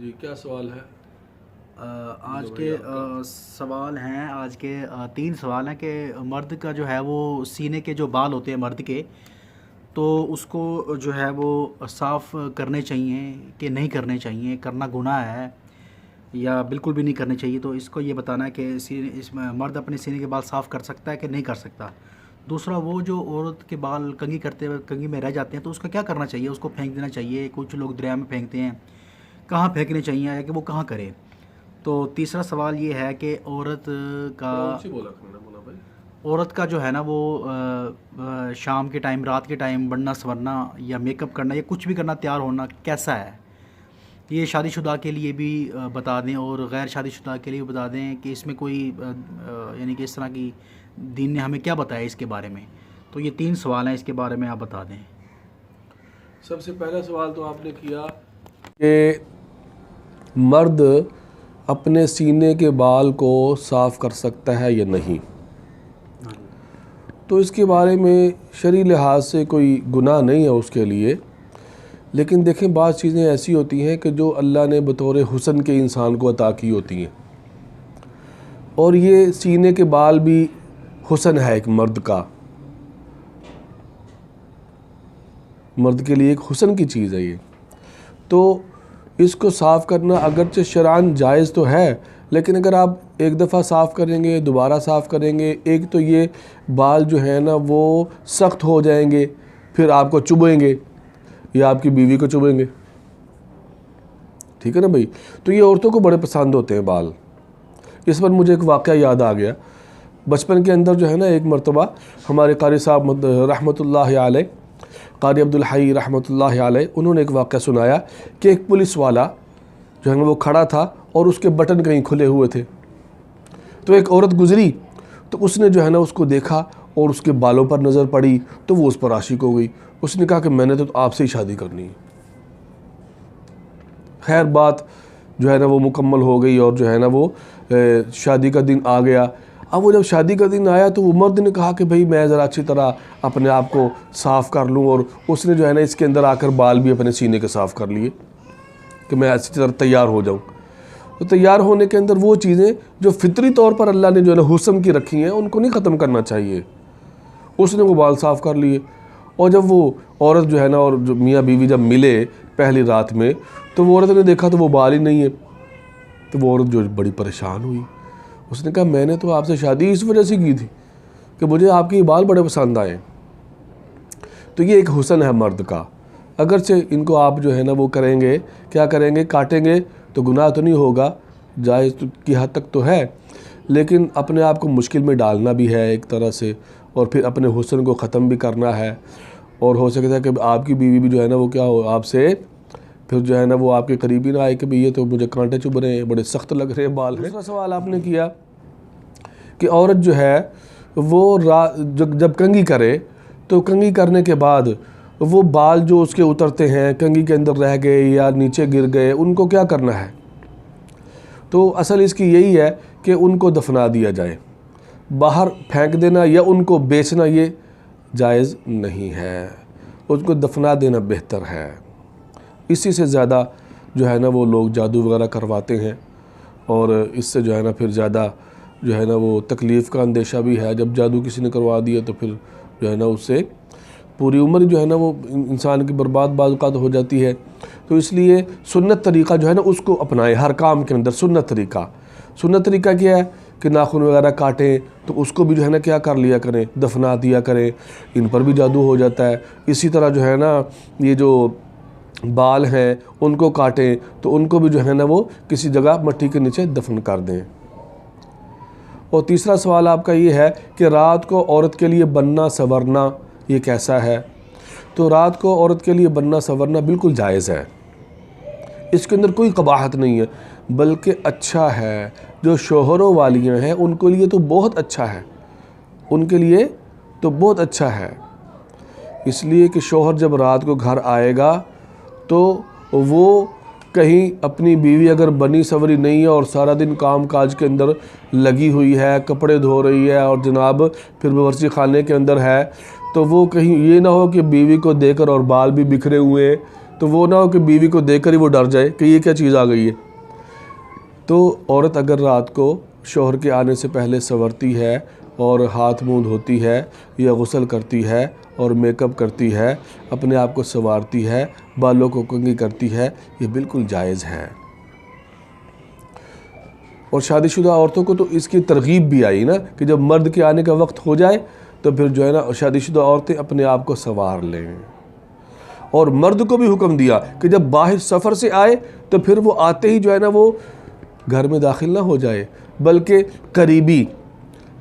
जी, क्या सवाल है? आज जो भाई के आपका। सवाल हैं। आज के तीन सवाल हैं कि मर्द का जो है वो सीने के जो बाल होते हैं मर्द के, तो उसको जो है वो साफ़ करने चाहिए कि नहीं करने चाहिए, करना गुनाह है या बिल्कुल भी नहीं करने चाहिए। तो इसको ये बताना है कि सीने इसमें मर्द अपने सीने के बाल साफ़ कर सकता है कि नहीं कर सकता। दूसरा, वो जो औरत के बाल कंघी करते हुए कंघी में रह जाते हैं तो उसका क्या करना चाहिए? उसको फेंक देना चाहिए, कुछ लोग दरिया में फेंकते हैं, कहाँ फेंकने चाहिए या कि वो कहाँ करे? तो तीसरा सवाल ये है कि का थोड़ा ऊंची बोला करना मुन्ना भाई। औरत का जो है ना वो शाम के टाइम, रात के टाइम बनना संवरना या मेकअप करना या कुछ भी करना, तैयार होना कैसा है? ये शादीशुदा के लिए भी बता दें और गैर शादीशुदा के लिए भी बता दें कि इसमें कोई यानी कि इस तरह की दीन ने हमें क्या बताया इसके बारे में। तो ये तीन सवाल हैं, इसके बारे में आप बता दें। सबसे पहला सवाल तो आपने किया कि मर्द अपने सीने के बाल को साफ़ कर सकता है या नहीं। तो इसके बारे में शरई लिहाज से कोई गुनाह नहीं है उसके लिए, लेकिन देखें बाज़ चीज़ें ऐसी होती हैं कि जो अल्लाह ने बतौर हुस्न के इंसान को अता की होती हैं, और ये सीने के बाल भी हुस्न है एक मर्द का। मर्द के लिए एक हुस्न की चीज़ है ये। तो इसको साफ़ करना अगरचे शरअन जायज़ तो है, लेकिन अगर आप एक दफ़ा साफ़ करेंगे, दोबारा साफ़ करेंगे, एक तो ये बाल जो है ना वो सख्त हो जाएंगे, फिर आपको चुभेंगे या आपकी बीवी को चुभेंगे। ठीक है ना भाई। तो ये औरतों को बड़े पसंद होते हैं बाल। इस पर मुझे एक वाक़या याद आ गया। बचपन के अंदर जो है ना, एक मरतबा हमारे कारी साहब रहमतुल्लाह अलैह, कारी अब्दुल हई रहमतुल्लाह अलैह, उन्होंने एक वाक़या सुनाया कि एक पुलिस वाला जो है ना वो खड़ा था और उसके बटन कहीं खुले हुए थे। तो एक औरत गुज़री, तो उसने जो है ना उसको देखा और उसके बालों पर नज़र पड़ी तो वो उस पर आशिक हो गई। उसने कहा कि मैंने तो आपसे ही शादी करनी है। खैर बात जो है ना वो मुकम्मल हो गई और जो है ना वो शादी का दिन आ गया। अब वो जब शादी का दिन आया तो वो मर्द ने कहा कि भाई मैं ज़रा अच्छी तरह अपने आप को साफ़ कर लूँ, और उसने जो है ना इसके अंदर आकर बाल भी अपने सीने के साफ़ कर लिए कि मैं अच्छी तरह तैयार हो जाऊँ। तो तैयार होने के अंदर वो चीज़ें जो फितरी तौर पर अल्लाह ने जो है ना हुस्न की रखी हैं उनको नहीं ख़त्म करना चाहिए। उसने वो बाल साफ़ कर लिए, और जब वो औरत जो है ना और जो मियाँ बीवी जब मिले पहली रात में, तो वो औरत ने देखा तो वो बाल ही नहीं है। तो वो औरत जो बड़ी परेशान हुई। उसने कहा मैंने तो आपसे शादी इस वजह से की थी कि मुझे आपके बाल बड़े पसंद आए। तो ये एक हुस्न है मर्द का। अगरचे इनको आप जो है ना वो करेंगे, क्या करेंगे, काटेंगे तो गुनाह तो नहीं होगा, जायज़ की हद तक तो है, लेकिन अपने आप को मुश्किल में डालना भी है एक तरह से, और फिर अपने हुस्न को ख़त्म भी करना है। और हो सकता है कि आपकी बीवी भी जो है ना वो क्या हो आपसे फिर जो है ना वो आपके करीब ही ना आए कि भाई ये तो मुझे कांटे चुभ रहे हैं, बड़े सख्त लग रहे हैं बाल हैं। दूसरा सवाल आपने किया कि औरत जो है वो जब कंघी करे तो कंघी करने के बाद वो बाल जो उसके उतरते हैं, कंघी के अंदर रह गए या नीचे गिर गए, उनको क्या करना है? तो असल इसकी यही है कि उनको दफना दिया जाए। बाहर फेंक देना या उनको बेचना ये जायज़ नहीं है, उसको दफना देना बेहतर है। इसी से ज़्यादा जो है ना वो लोग जादू वगैरह करवाते हैं, और इससे जो है ना फिर ज़्यादा जो है ना वो तकलीफ़ का अंदेशा भी है। जब जादू किसी ने करवा दिया तो फिर जो है ना उससे पूरी उम्र जो है ना वो इंसान की बर्बाद बाज़ हो जाती है। तो इसलिए सुन्नत तरीक़ा जो है ना उसको अपनाएं हर काम के अंदर। सुन्नत तरीक़ा क्या है कि नाखून वगैरह काटें तो उसको भी जो है ना क्या कर लिया करें, दफना दिया करें। इन पर भी जादू हो जाता है। इसी तरह जो है ना ये जो बाल हैं उनको काटें तो उनको भी जो है ना वो किसी जगह मट्टी के नीचे दफन कर दें। और तीसरा सवाल आपका ये है कि रात को औरत के लिए बनना संवरना ये कैसा है? तो रात को औरत के लिए बनना संवरना बिल्कुल जायज़ है, इसके अंदर कोई कबाहत नहीं है, बल्कि अच्छा है। जो शोहरों वालियाँ हैं उनके लिए तो बहुत अच्छा है, उनके लिए तो बहुत अच्छा है। इसलिए कि शोहर जब रात को घर आएगा तो वो कहीं अपनी बीवी अगर बनी सवरी नहीं है और सारा दिन काम काज के अंदर लगी हुई है, कपड़े धो रही है और जनाब फिर बावर्ची खाने के अंदर है, तो वो कहीं ये ना हो कि बीवी को देकर और बाल भी बिखरे हुए तो वो ना हो कि बीवी को देखकर ही वो डर जाए कि ये क्या चीज़ आ गई है। तो औरत अगर रात को शौहर के आने से पहले संवरती है और हाथ मुंह धोती है या गुस्ल करती है और मेकअप करती है, अपने आप को संवारती है, बालों को कंघी करती है, ये बिल्कुल जायज़ है। और शादीशुदा औरतों को तो इसकी तरगीब भी आई ना कि जब मर्द के आने का वक्त हो जाए तो फिर जो है ना शादीशुदा औरतें अपने आप को संवार लें। और मर्द को भी हुक्म दिया कि जब बाहर सफ़र से आए तो फिर वो आते ही जो है ना वो घर में दाखिल ना हो जाए, बल्कि करीबी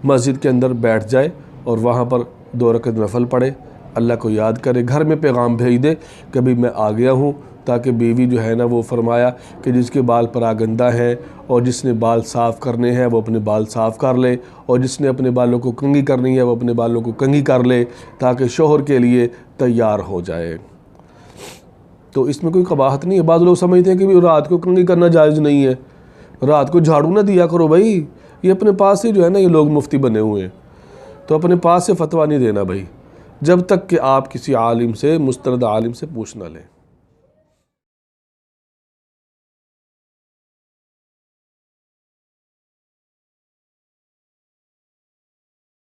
मस्जिद के अंदर बैठ जाए और वहाँ पर 2 रकात नफल पढ़े, अल्लाह को याद करे, घर में पैगाम भेज दे कि भाई मैं आ गया हूँ, ताकि बीवी जो है ना वो फरमाया कि जिसके बाल परागंदा हैं और जिसने बाल साफ़ करने हैं वो अपने बाल साफ़ कर ले, और जिसने अपने बालों को कंघी करनी है वो अपने बालों को कंघी कर ले, ताकि शौहर के लिए तैयार हो जाए। तो इसमें कोई कबाहत नहीं है। बाद लोग समझते हैं कि भी रात को कंघी करना जायज़ नहीं है, रात को झाड़ू ना दिया करो भाई। ये अपने पास से जो है ना ये लोग मुफ्ती बने हुए हैं, तो अपने पास से फतवा नहीं देना भाई, जब तक कि आप किसी आलिम से, मुस्तरद आलिम से पूछ ना लें।